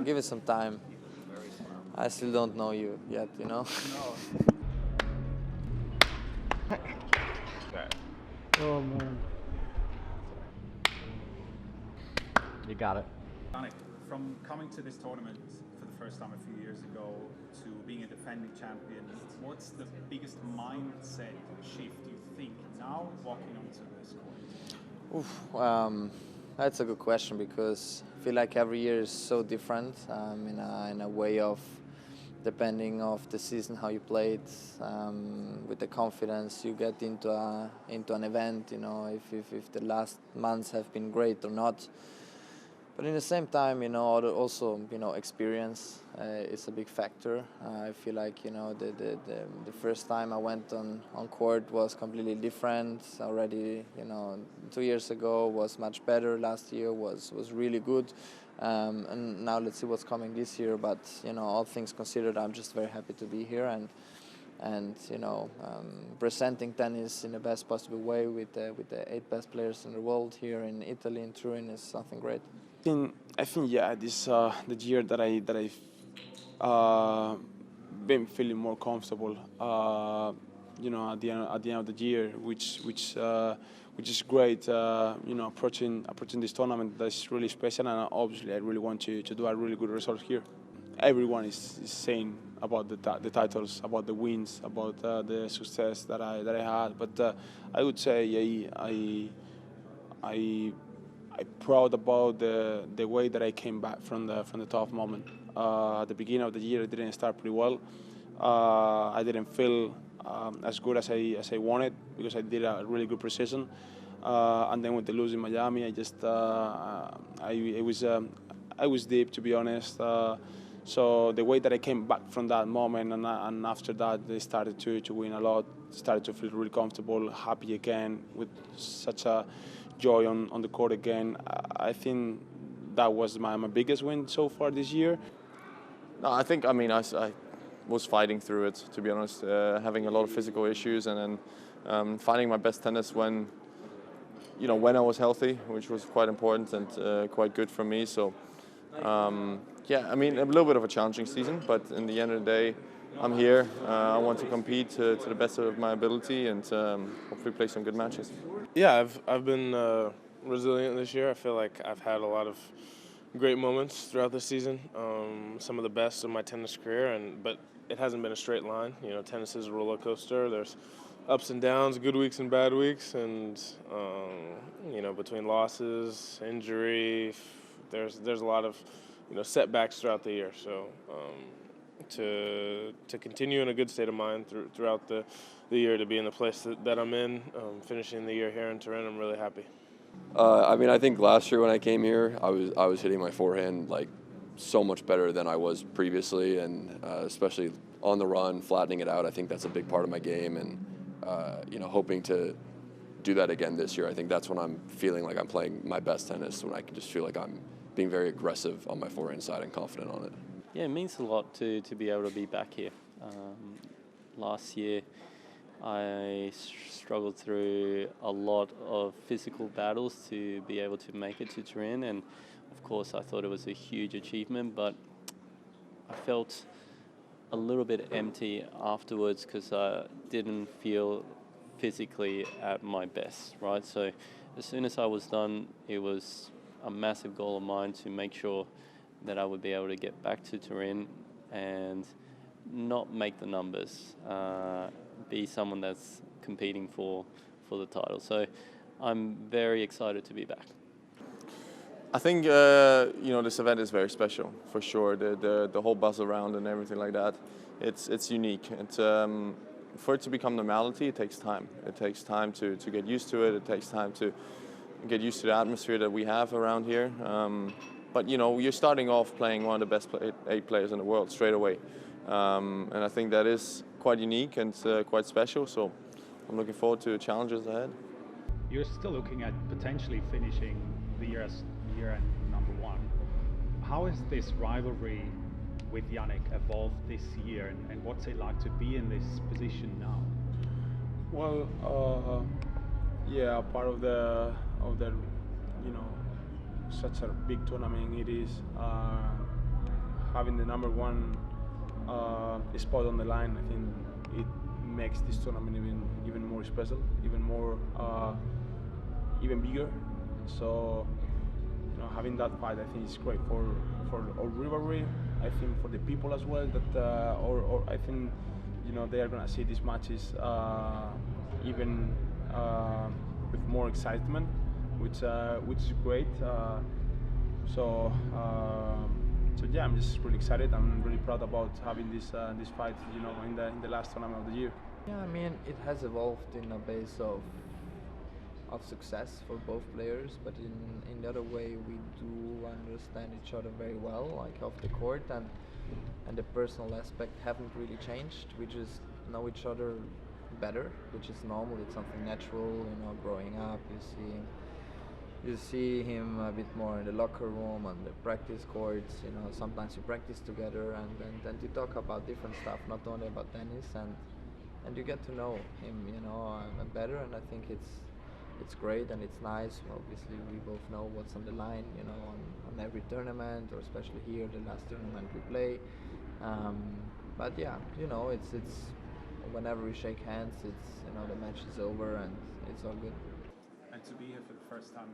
Give it some time. I still don't know you yet, you know. Oh man. You got it. Jannik, from coming to this tournament for the first time a few years ago to being a defending champion, what's the biggest mindset shift you think now walking onto this court? That's a good question because I feel like every year is so different in a way of depending of the season, how you play it, with the confidence you get into an event, you know, if the last months have been great or not. But in the same time, you know, also, you know, experience is a big factor. I feel like, you know, the first time I went on court was completely different. Already, you know, 2 years ago was much better. Last year was really good. And now let's see what's coming this year. But, you know, all things considered, I'm just very happy to be here and you know, presenting tennis in the best possible way with the 8 best players in the world here in Italy, in Turin, is something great. I think yeah, this the year that I've been feeling more comfortable. You know, at the end of the year, which is great. You know, approaching this tournament that's really special, and obviously I really want to do a really good result here. Everyone is saying about the titles, about the wins, about the success that I had, but I would say I'm proud about the way that I came back from the tough moment. At the beginning of the year, I didn't start pretty well. I didn't feel as good as I wanted because I did a really good precision. And then with the lose in Miami, I just I was deep, to be honest. So the way that I came back from that moment and after that, they started to win a lot. Started to feel really comfortable, happy again, with such a joy on the court again. I think that was my biggest win so far this year. No, I think, I mean, I was fighting through it, to be honest, having a lot of physical issues, and then finding my best tennis when I was healthy, which was quite important and quite good for me. So, yeah, I mean, a little bit of a challenging season, but in the end of the day, I'm here. I want to compete to the best of my ability and hopefully play some good matches. Yeah, I've been resilient this year. I feel like I've had a lot of great moments throughout the season. Some of the best of my tennis career, but it hasn't been a straight line. You know, tennis is a roller coaster. There's ups and downs, good weeks and bad weeks, and you know, between losses, injury, there's a lot of setbacks throughout the year. So to continue in a good state of mind throughout the year, to be in the place that I'm in, finishing the year here in Turin, I'm really happy. I mean, I think last year when I came here, I was hitting my forehand like so much better than I was previously, and especially on the run, flattening it out. I think that's a big part of my game, and hoping to do that again this year. I think that's when I'm feeling like I'm playing my best tennis, when I can just feel like I'm being very aggressive on my forehand side and confident on it. Yeah, it means a lot to be able to be back here. Last year, I struggled through a lot of physical battles to be able to make it to Turin, and of course I thought it was a huge achievement, but I felt a little bit empty afterwards because I didn't feel physically at my best, right? So as soon as I was done, it was a massive goal of mine to make sure that I would be able to get back to Turin and not make the numbers, be someone that's competing for the title. So I'm very excited to be back. I think this event is very special for sure. The whole buzz around and everything like that, it's unique. And for it to become normality, it takes time. It takes time to get used to it. It takes time to get used to the atmosphere that we have around here. But you're starting off playing one of the best 8 players in the world straight away. And I think that is quite unique and quite special, so I'm looking forward to challenges ahead. You're still looking at potentially finishing the year as year-end #1. How has this rivalry with Jannik evolved this year, and what's it like to be in this position now? Well, yeah, part of the such a big tournament it is. having the #1 spot on the line, I think it makes this tournament even more special, even more, even bigger. So, having that fight, I think is great for our rivalry. I think for the people as well. That or I think they are gonna see these matches even with more excitement, which is great. So yeah, I'm just really excited. I'm really proud about having this fight, in the last tournament of the year. Yeah, I mean, it has evolved in a base of success for both players, but in the other way, we do understand each other very well, like off the court, and the personal aspect haven't really changed. We just know each other better, which is normal. It's something natural, growing up. You see him a bit more in the locker room, on the practice courts. Sometimes you practice together, and you talk about different stuff, not only about tennis, and you get to know him, better. And I think it's great and it's nice. Obviously, we both know what's on the line, on every tournament, or especially here, the last tournament we play. But yeah, it's whenever we shake hands, it's the match is over and it's all good. And to be here for the first time,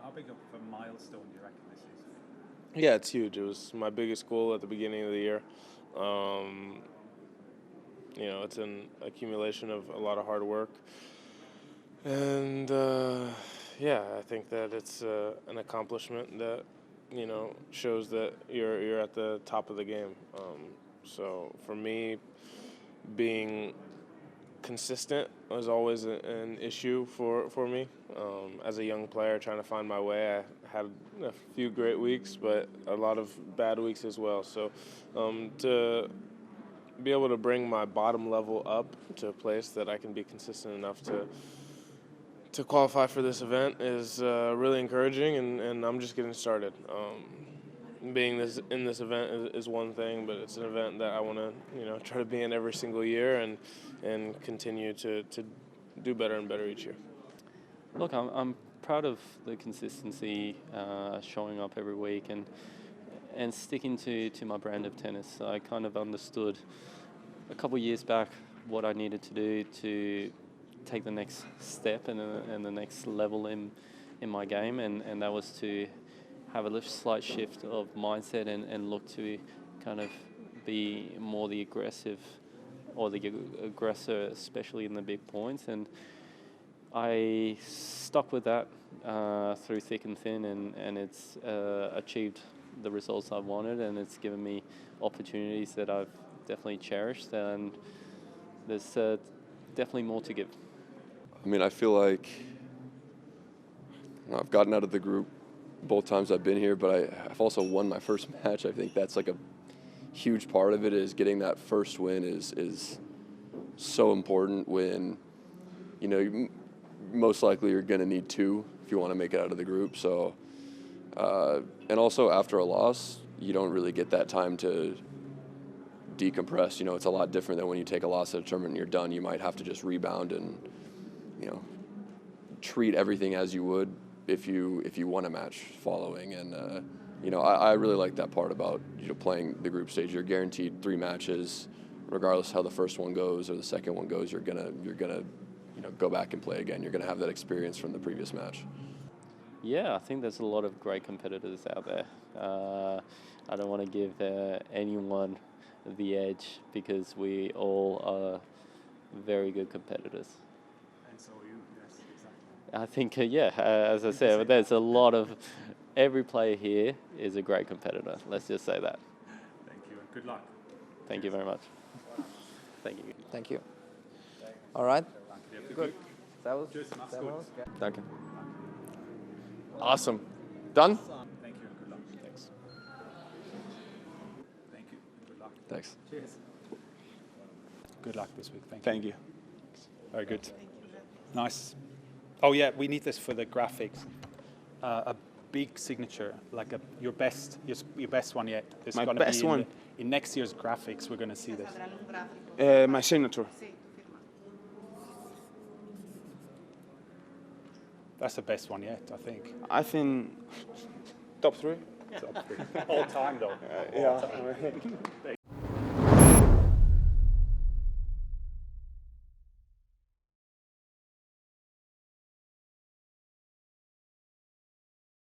how big of a milestone do you reckon this is? Yeah, it's huge. It was my biggest goal at the beginning of the year. It's an accumulation of a lot of hard work. And I think that it's an accomplishment that shows that you're at the top of the game. So for me, being consistent was always an issue for me. As a young player trying to find my way, I had a few great weeks, but a lot of bad weeks as well. So to be able to bring my bottom level up to a place that I can be consistent enough to qualify for this event is really encouraging, and I'm just getting started. Being in this event is one thing, but it's an event that I want to try to be in every single year and continue to do better and better each year. Look, I'm proud of the consistency, showing up every week and sticking to my brand of tennis. I kind of understood a couple of years back what I needed to do to take the next step and the next level in my game, and that was to have a slight shift of mindset and look to kind of be more the aggressive or the aggressor, especially in the big points. And I stuck with that through thick and thin, and it's achieved the results I wanted, and it's given me opportunities that I've definitely cherished, and there's definitely more to give. I mean, I feel like I've gotten out of the group both times I've been here, but I've also won my first match. I think that's like a huge part of it, is getting that first win is so important when, most likely you're going to need 2 if you want to make it out of the group. So, and also after a loss, you don't really get that time to decompress. It's a lot different than when you take a loss at a tournament and you're done. You might have to just rebound and, treat everything as you would if you won a match following. And I really like that part about playing the group stage. You're guaranteed 3 matches, regardless how the first one goes or the second one goes. You're gonna go back and play again. You're gonna have that experience from the previous match. Yeah, I think there's a lot of great competitors out there. I don't want to give anyone the edge, because we all are very good competitors. And so are you, yes, exactly. I think, as I said, there's a lot of, every player here is a great competitor. Let's just say that. Thank you, and good luck. Thank you very much. Thank you. Thank you. All right. Good. Servus. Tschüss, mach's Servus. gut. Danke. Awesome. Done? Thank you, and good luck. Thanks. Thank you, and good luck. Thanks. Cheers. Good luck this week. Thank you. Thank you. Very good. Nice. Oh yeah, we need this for the graphics. A big signature, like your best one yet. This My is gonna best be one? in next year's graphics. We're going to see this. My signature. That's the best one yet, I think. I think top 3. Top three. All time, though. Yeah.